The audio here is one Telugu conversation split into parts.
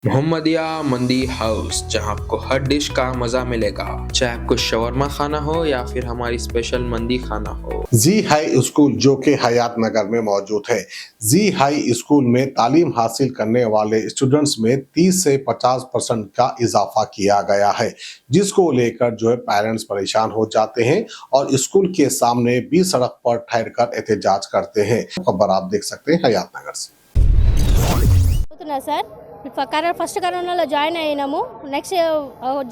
मोहम्मदिया मंदी हाउस, जहां आपको हर डिश का मजा मिलेगा। चाहे आपको शवरमा खाना हो या फिर हमारी स्पेशल मंदी खाना हो। जी हाई स्कूल जो कि हयात नगर में मौजूद है। जी हाई स्कूल में तालीम हासिल करने वाले स्टूडेंट्स में 30 से 50% का इजाफा किया गया है, जिसको लेकर जो है पेरेंट्स परेशान हो जाते हैं और स्कूल के सामने भी सड़क पर ठहर कर एहतजाज करते हैं। खबर आप देख सकते हैं हयात नगर से। సార్ ఫస్ట్ కరోనాలో జాయిన్ అయినాము. నెక్స్ట్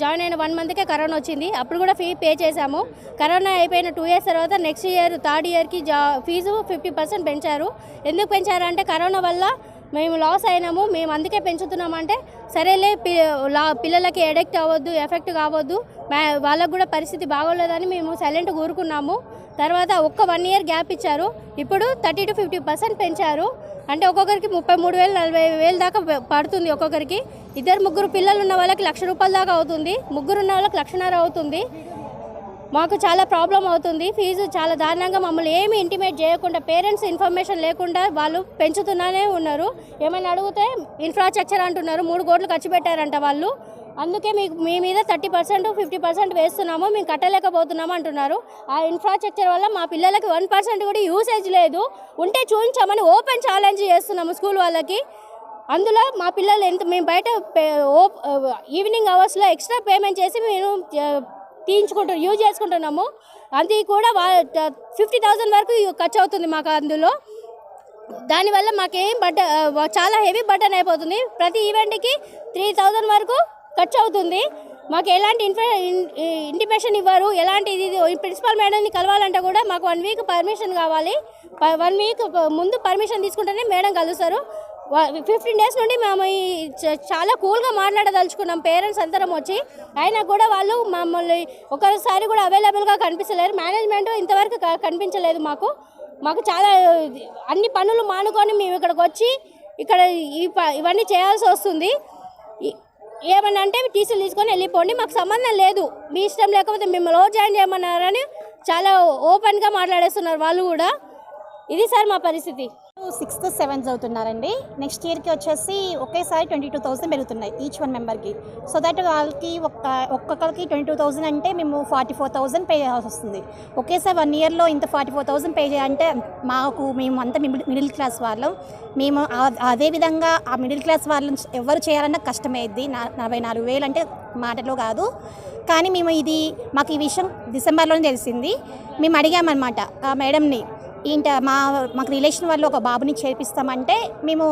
జాయిన్ అయిన 1 మంత్కే కరోనా వచ్చింది. అప్పుడు కూడా ఫీ పే చేశాము. కరోనా అయిపోయిన 2 ఇయర్స్ తర్వాత నెక్స్ట్ ఇయర్ థర్డ్ ఇయర్కి ఫీజు 50% పెంచారు. ఎందుకు పెంచారంటే కరోనా వల్ల మేము లాస్ అయినాము, మేము అందుకే పెంచుతున్నామంటే సరేలే, పిల్లలకి ఎడిక్ట్ అవ్వద్దు, ఎఫెక్ట్ కావద్దు, వాళ్ళకు కూడా పరిస్థితి బాగోలేదని మేము సైలెంట్ కూరుకున్నాము. తర్వాత ఒక్క 1 ఇయర్ గ్యాప్ ఇచ్చారు. ఇప్పుడు 30 to 50% పెంచారు. అంటే ఒక్కొక్కరికి 33,000 40,000 దాకా పడుతుంది. ఒక్కొక్కరికి 2-3 పిల్లలు ఉన్న వాళ్ళకి ₹1,00,000 దాకా అవుతుంది. ముగ్గురు ఉన్న వాళ్ళకి ₹1,50,000 అవుతుంది. మాకు చాలా ప్రాబ్లం అవుతుంది. ఫీజు చాలా దారుణంగా మమ్మల్ని ఏమి ఇంటిమేట్ చేయకుండా, పేరెంట్స్ ఇన్ఫర్మేషన్ లేకుండా వాళ్ళు పెంచుతూనే ఉన్నారు. ఏమైనా అడిగితే ఇన్ఫ్రాస్ట్రక్చర్ అంటున్నారు. 3 కోట్లు ఖర్చు పెట్టారంట వాళ్ళు. అందుకే మీ మీద 30% 50% వేస్తున్నాము, మేము కట్టలేకపోతున్నాము అంటున్నారు. ఆ ఇన్ఫ్రాస్ట్రక్చర్ వల్ల మా పిల్లలకి 1% కూడా యూసేజ్ లేదు. ఉంటే చూపించామని ఓపెన్ ఛాలెంజ్ చేస్తున్నాము స్కూల్ వాళ్ళకి. అందులో మా పిల్లలు మేము బయట ఈవినింగ్ అవర్స్లో ఎక్స్ట్రా పేమెంట్ చేసి మేము యూజ్ చేసుకుంటున్నాము. అది కూడా 50,000 వరకు ఖర్చు అవుతుంది మాకు. అందులో దానివల్ల మాకేం చాలా హెవీ బర్డెన్ అయిపోతుంది. ప్రతి ఈవెంట్కి 3,000 వరకు ఖర్చు అవుతుంది. మాకు ఎలాంటి ఇంటిమేషన్ ఇవ్వరు. ఎలాంటి ప్రిన్సిపల్ మేడంని కలవాలంటే కూడా మాకు 1 వీక్ పర్మిషన్ కావాలి. 1 వీక్ ముందు పర్మిషన్ తీసుకుంటేనే మేడం కలుస్తారు. 15 డేస్ నుండి మేము చాలా కూల్గా మాట్లాడదలుచుకున్నాం పేరెంట్స్ అందరం వచ్చి. అయినా కూడా వాళ్ళు మమ్మల్ని ఒకసారి కూడా అవైలబుల్గా కనిపించలేరు. మేనేజ్మెంట్ ఇంతవరకు కనిపించలేదు మాకు చాలా అన్ని పనులు మానుకొని మేము ఇక్కడికి వచ్చి ఇక్కడ ఇవన్నీ చేయాల్సి వస్తుంది. ఏమన్నా అంటే టీసీలు తీసుకొని వెళ్ళిపోండి, మాకు సంబంధం లేదు, మీ ఇష్టం లేకపోతే మిమ్మల్ని జాయిన్ చేయమన్నారని చాలా ఓపెన్గా మాట్లాడేస్తున్నారు వాళ్ళు కూడా. ఇది సార్ మా పరిస్థితి. 6th 7th అవుతున్నారండి. నెక్స్ట్ ఇయర్కి వచ్చేసి ఒకేసారి 22,000 పెరుగుతున్నాయి ఈచ్ 1 మెంబర్కి. సో దట్ వాళ్ళకి ఒక్కొక్కరికి 22,000 అంటే మేము 44,000 పే చేయాల్సి వస్తుంది. ఒకేసారి 1 ఇయర్లో ఇంత 44,000 పే చేయాలంటే మేము అంతా మిడిల్ క్లాస్ వాళ్ళం. మేము అదేవిధంగా ఆ మిడిల్ క్లాస్ వాళ్ళని ఎవరు చేయాలన్నా కష్టమైద్ది. 44,000 అంటే మాటలో కాదు. కానీ మాకు ఈ విషయం డిసెంబర్లోనే తెలిసింది. మేము అడిగామన్నమాట మేడంని, మాకు రిలేషన్ వాళ్ళు ఒక బాబుని చేర్పిస్తామంటే మేము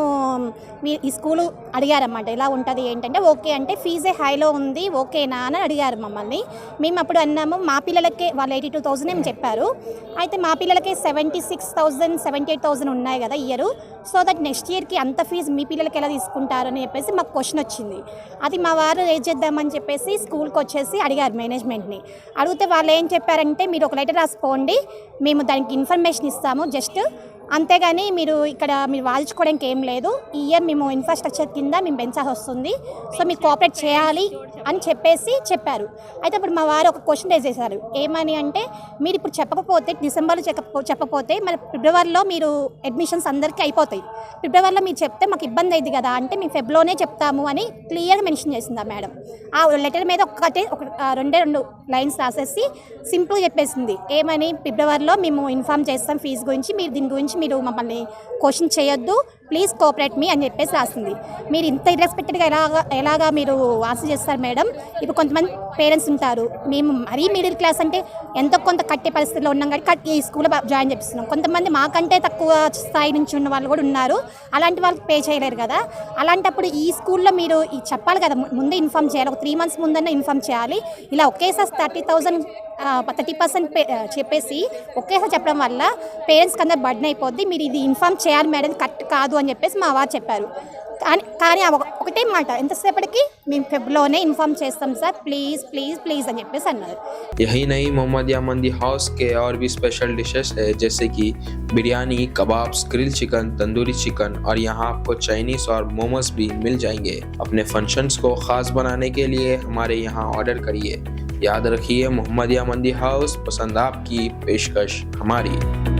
ఈ స్కూలు అడిగారన్నమాట, ఎలా ఉంటుంది ఏంటంటే ఓకే అంటే ఫీజే హైలో ఉంది, ఓకేనా అని అడిగారు మమ్మల్ని. మేము అప్పుడు అన్నాము మా పిల్లలకే వాళ్ళు 82,000 ఏమి చెప్పారు. అయితే మా పిల్లలకే 76,000 78,000 ఉన్నాయి కదా ఇయర్. సో దట్ నెక్స్ట్ ఇయర్కి అంత ఫీజు మీ పిల్లలకి ఎలా తీసుకుంటారు అని చెప్పేసి మాకు క్వశ్చన్ వచ్చింది. అది మా వారు రేజ్ చేద్దామని చెప్పేసి స్కూల్కి వచ్చేసి అడిగారు మేనేజ్మెంట్ని. అడిగితే వాళ్ళు ఏం చెప్పారంటే మీరు ఒక లెటర్ రాసుకోండి, మేము దానికి ఇన్ఫర్మేషన్ ఇస్తాము జస్ట్, అంతేగాని మీరు వాదించుకోవడానికి ఏం లేదు. ఈ ఇయర్ మేము ఇన్ఫ్రాస్ట్రక్చర్ కింద మేము పెంచాల్సి వస్తుంది, సో మీరు కోఆపరేట్ చేయాలి అని చెప్పారు. అయితే ఇప్పుడు మా వారు ఒక క్వశ్చన్ రేజ్ చేశారు. ఏమని అంటే మీరు ఇప్పుడు చెప్పకపోతే, డిసెంబర్లో చెప్పకపోతే మరి ఫిబ్రవరిలో మీరు అడ్మిషన్స్ అందరికీ అయిపోతాయి. ఫిబ్రవరిలో మీరు చెప్తే మాకు ఇబ్బంది అయింది కదా అంటే మేము ఫెబ్లోనే చెప్తాము అని క్లియర్గా మెన్షన్ చేసింది ఆ మేడం. ఆ లెటర్ మీద రెండే 2 లైన్స్ రాసేసి సింపుల్గా చెప్పేసింది. ఏమని, ఫిబ్రవరిలో మేము ఇన్ఫామ్ చేస్తాం ఫీజు గురించి, మీరు దీని గురించి మీరు మమ్మల్ని క్వశ్చన్ చేయొద్దు, ప్లీజ్ కోఆపరేట్ మీ అని చెప్పేసి రాసింది. మీరు ఇంత ఇర్రెస్పెక్టెడ్గా ఎలాగా మీరు ఆన్సర్ చేస్తారు మేడం? ఇప్పుడు కొంతమంది పేరెంట్స్ ఉంటారు, మేము మరీ మిడిల్ క్లాస్ అంటే ఎంతో కొంత కట్టే పరిస్థితిలో ఉన్నాం కాబట్టి ఈ స్కూల్లో జాయిన్ చేపిస్తున్నాం. కొంతమంది మాకంటే తక్కువ స్థాయి నుంచి ఉన్న వాళ్ళు కూడా ఉన్నారు, అలాంటి వాళ్ళకి పే చేయలేరు కదా. అలాంటప్పుడు ఈ స్కూల్లో మీరు చెప్పాలి కదా, ముందే ఇన్ఫామ్ చేయాలి, ఒక 3 months ముందన్నా ఇన్ఫామ్ చేయాలి. ఇలా ఒకేసారి 30% చెప్పేసి ఒకేసారి చెప్పడం వల్ల పేరెంట్స్కి అందరూ బర్డెన్ అయిపోద్ది. మీరు ఇది ఇన్ఫామ్ చేయాలి మేడం, కరెక్ట్ కాదు అని చెప్పేసి మా వారు చెప్పారు. కానీ ఒకటే మాట, ఎంతసేపటికి మేము ఫెబ్లోనే ఇన్ఫామ్ చేస్తాం సార్, ప్లీజ్ ప్లీజ్ ప్లీజ్ అని చెప్పేసి అన్నారు. यही नहीं, मोहम्मदिया मंदी हाउस के और भी स्पेशल डिशेस है, जैसे कि biryani, kebabs, grill chicken, tandoori chicken और यहाँ आपको चाइनीज और मोमोज भी मिल जाएंगे। अपने फंक्शंस को खास बनाने के लिए हमारे यहाँ ऑर्डर करिए। याद रखिए, मोहम्मदिया मंदी हाउस, पसंद आपकी, पेशकश हमारी।